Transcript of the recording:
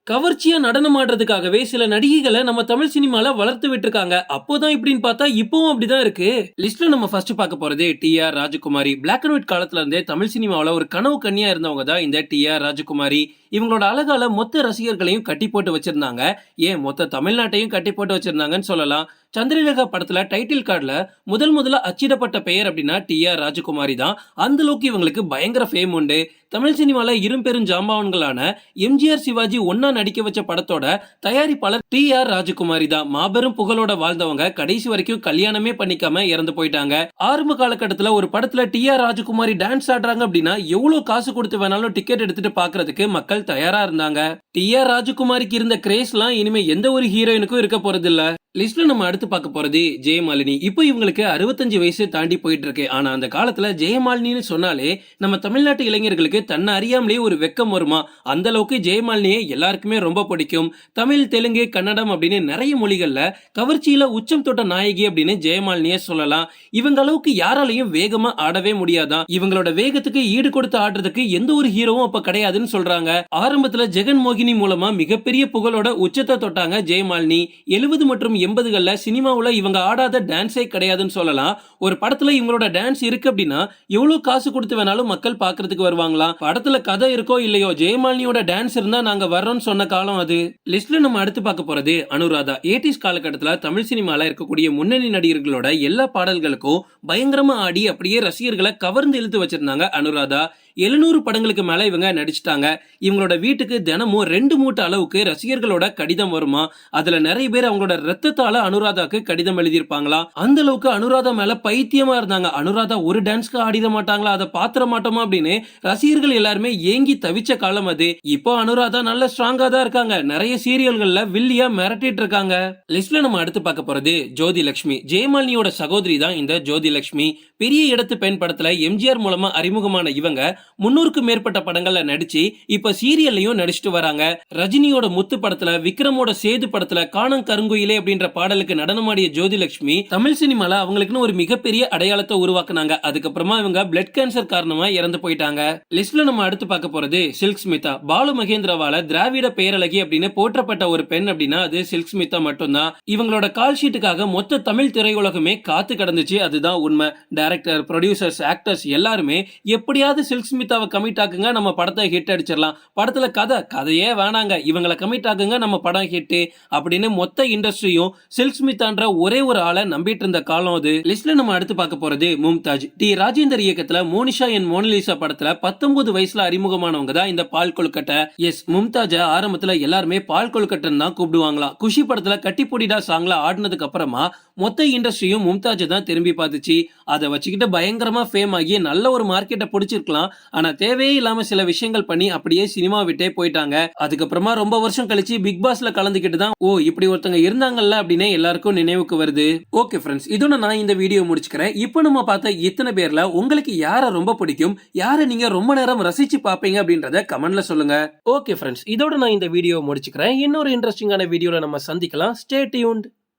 கவர்ச்சியா நடனம் ஆடுறதுக்காகவே சில நடிகைகளை நம்ம தமிழ் சினிமால வளர்த்து விட்டுருக்காங்க. அப்போதான் இப்படின்னு பார்த்தா இப்பவும் அப்படிதான் இருக்கு. லிஸ்ட்ல நம்ம ஃபர்ஸ்ட் பார்க்க போறது T R. Rajakumari. Black and white காலத்துல இருந்தே தமிழ் சினிமாவில ஒரு கனவு கன்னியா இருந்தவங்க தான் இந்த டி.ஆர். ராஜகுமாரி. இவங்களோட அழகால மொத்த ரசிகர்களையும் கட்டி போட்டு வச்சிருந்தாங்க. ஏன் மொத்த தமிழ்நாட்டையும் கட்டி போட்டு வச்சிருந்தாங்கன்னு சொல்லலாம். சந்திரலேகா படத்துல டைட்டில் கார்டுல முதல்ல அச்சிடப்பட்ட பெயர் அப்படின்னா டி.ஆர். ராஜகுமாரி தான். அந்த அளவுக்கு இவங்களுக்கு பயங்கர ஃபேம் உண்டு. தமிழ் சினிமால இரும்பெரும் ஜாம்பவான்களான எம்ஜிஆர், சிவாஜி ஒன்னா நடிக்க வச்ச படத்தோட தயாரிப்பாளர் டி.ஆர். ராஜகுமாரி தான். மாபெரும் புகழோட வாழ்ந்தவங்க கடைசி வரைக்கும் கல்யாணமே பண்ணிக்காம இறந்து போயிட்டாங்க. ஆரம்ப காலகட்டத்துல ஒரு படத்துல டி.ஆர். ராஜகுமாரி டான்ஸ் ஆடுறாங்க அப்படின்னா எவ்வளவு காசு கொடுத்து வேணாலும் டிக்கெட் எடுத்துட்டு பாக்குறதுக்கு மக்கள் தயாரா இருந்தாங்க. டி.ஆர். ராஜகுமாரிக்கு இருந்த கிரேஸ்லாம் இனிமே எந்த ஒரு ஹீரோயினுக்கும் இருக்க போறது இல்ல. லிஸ்ட்ல நம்ம அடுத்து பார்க்க போறது ஜெயமாலினி. இப்போ இவங்களுக்கு 65 வயசு தாண்டி போயிட்டு இருக்கு. ஆனா அந்த காலத்துல ஜெயமாலினின்னு சொன்னாலே நம்ம தமிழ்நாட்டு இளைஞர்களுக்கு தன்னை அறியாமலே ஒரு வெக்கம் வருமா. அந்த அளவுக்கு ஜெயமாலினியை எல்லாருக்குமே ரொம்ப பிடிக்கும். தமிழ், தெலுங்கு, கன்னடம் அப்படின்னு நிறைய மொழிகள்ல கவர்ச்சியில உச்சம் தொட்ட நாயகி அப்படின்னு ஜெயமாலினியை சொல்லலாம். இவங்க அளவுக்கு யாராலையும் வேகமா ஆடவே முடியாதான். இவங்களோட வேகத்துக்கு ஈடு கொடுத்து ஆடுறதுக்கு எந்த ஒரு ஹீரோவும் அப்ப கிடையாதுன்னு சொல்றாங்க. ஆரம்பத்துல ஜெகன் மோகினி மூலமா மிகப்பெரிய புகழோட உச்சத்தை தொட்டாங்க ஜெயமாலினி. 70 மற்றும் 80கள்ல சினிமாவுல இவங்க ஆடாத டான்ஸே கிடையாதுன்னு சொல்லலாம். ஒரு படத்துல இவங்களோட டான்ஸ் இருக்கு அப்படின்னா எவ்வளவு காசு கொடுத்து வேணாலும் மக்கள் பாக்குறதுக்கு வருவாங்களாம். படத்துல கதை இருக்கோ இல்லையோ ஜெயமாலினியோட டான்ஸ் இருந்தா நாங்க வர்றோம்னு சொன்ன காலம் அது. லிஸ்ட்ல நம்ம அடுத்து பார்க்க போறது அனுராதா. 80s காலகட்டத்துல தமிழ் சினிமால இருக்கக்கூடிய முன்னணி நடிகர்களோட எல்லா பாடல்களுக்கும் பயங்கரமா ஆடி அப்படியே ரசிகர்களை கவர்ந்து இழுத்து வச்சிருந்தாங்க அனுராதா. 700 படங்களுக்கு மேல இவங்க நடிச்சிட்டாங்க. இவங்களோட வீட்டுக்கு தினமும் 2 மூட்டை அளவுக்கு ரசிகர்களோட கடிதம் வருமா. அதுல நிறைய பேர் அவங்களோட ரத்தத்தால அனுராதாக்கு கடிதம் எழுதியிருப்பாங்களா. அந்த அளவுக்கு அனுராதா மேல பைத்தியமா இருந்தாங்க. அனுராதா ஒரு டான்ஸ்க்கு ஆடிட மாட்டாங்களா, அதை பாத்திர மாட்டோமா அப்படின்னு ரசிகர்கள் எல்லாருமே ஏங்கி தவிச்ச காலம் அது. இப்போ அனுராதா நல்ல ஸ்ட்ராங்கா தான் இருக்காங்க. நிறைய சீரியல்கள்ல வில்லியா மிரட்டிட்டு இருக்காங்க. லிஸ்ட்ல நம்ம அடுத்து பார்க்க போறது ஜோதி லட்சுமி. ஜெயமாலினியோட சகோதரி தான் இந்த ஜோதி லட்சுமி. பெரிய இடத்து பெண் படத்துல எம்ஜிஆர் மூலமா அறிமுகமான இவங்க 300க்கு மேற்பட்ட படங்கள்ல நடிச்சு இப்ப சீரியல்லையும் நடிச்சிட்டு வராங்க. ரஜினியோட முத்து படத்துல, விக்ரமோட சேது படத்துல காணம் கருங்குயிலே அப்படின்ற பாடலுக்கு நடனமாடிய ஜோதி லட்சுமி தமிழ் சினிமால அவங்களுக்குன்னு ஒரு மிகப்பெரிய அடையாளத்தை உருவாக்குனாங்க. அதுக்கப்புறமா இவங்க பிளட் கேன்சர் காரணமா இறந்து போயிட்டாங்க. லிஸ்ட்ல நம்ம அடுத்து பார்க்க போறது சில்க் ஸ்மிதா. பாலு மகேந்திராவால திராவிட பேரழகி அப்படின்னு போற்றப்பட்ட ஒரு பெண் அப்படின்னா அது சில்க் ஸ்மிதா மட்டும்தான். இவங்களோட கால் ஷீட்டுக்காக மொத்த தமிழ் திரையுலகமே காத்து கடந்துச்சு. அதுதான் உண்மை. டைரக்டர், ப்ரொடியூசர்ஸ், ஆக்டர்ஸ் எல்லாருமே எப்படியாவது சில்க் ஸ்மிதாவை கமிட் ஆக்குங்க, நம்ம படத்தை ஹிட் அடிச்சிடலாம். படத்துல கதையே வேணாங்க, இவங்களை கமிட் ஆக்குங்க, நம்ம படம் ஹிட் அப்படின்னு மொத்த இண்டஸ்ட்ரியும் சில்க் ஸ்மிதான்ற ஒரே ஒரு ஆளை நம்பிட்டு இருந்த காலம் அது. லிஸ்ட்ல நம்ம அடுத்து பார்க்க போறது மும்தாஜ். டி. ராஜேந்தர் இயக்கத்துல மோனிஷா என் மோனலிசா படத்துல 19 வயசுல அறிமுகமானவங்க தான் இந்த பால் கொழுக்கட்டை. எஸ், மும்தாஜ ஆரம்பத்துல எல்லாருமே பால் கொழுக்கட்டைன்னு தான் கூப்பிடுவாங்களாம். குஷி படத்துல கட்டி பொடிடா சாங்ல ஆடினதுக்கு அப்புறமா மொத்த இண்டஸ்ட்ரியும் மும்தாஜ் தான் திரும்பி பார்த்துச்சு. அதை வச்சுக்கிட்டு பயங்கரமா ஃபேம் ஆகி நல்ல ஒரு மார்க்கெட்டை பிடிச்சிருக்கலாம். ஆனா தேவையே இல்லாம சில விஷயங்கள் பண்ணி அப்படியே சினிமா விட்டே போயிட்டாங்க. அதுக்கப்புறமா ரொம்ப வருஷம் கழிச்சு பிக் பாஸ்ல கலந்துக்கிட்டு தான் ஓ இப்படி ஒருத்தங்க இருந்தாங்கல்ல அப்படின்னு எல்லாருக்கும் நினைவுக்கு வருது. ஓகே ஃப்ரெண்ட்ஸ், இதோட நான் இந்த வீடியோ முடிச்சுக்கிறேன். இப்போ நம்ம பார்த்த இத்தனை பேர்ல உங்களுக்கு யாரை ரொம்ப பிடிக்கும், யாரை நீங்க ரொம்ப நேரம் ரசிச்சு பாப்பீங்க அப்படின்றத கமெண்ட்ல சொல்லுங்க. ஓகே ஃப்ரெண்ட்ஸ், இதோட நான் இந்த வீடியோ முடிச்சுக்கிறேன். இன்னொரு இன்ட்ரெஸ்டிங்கான வீடியோல நம்ம சந்திக்கலாம். Stay tuned.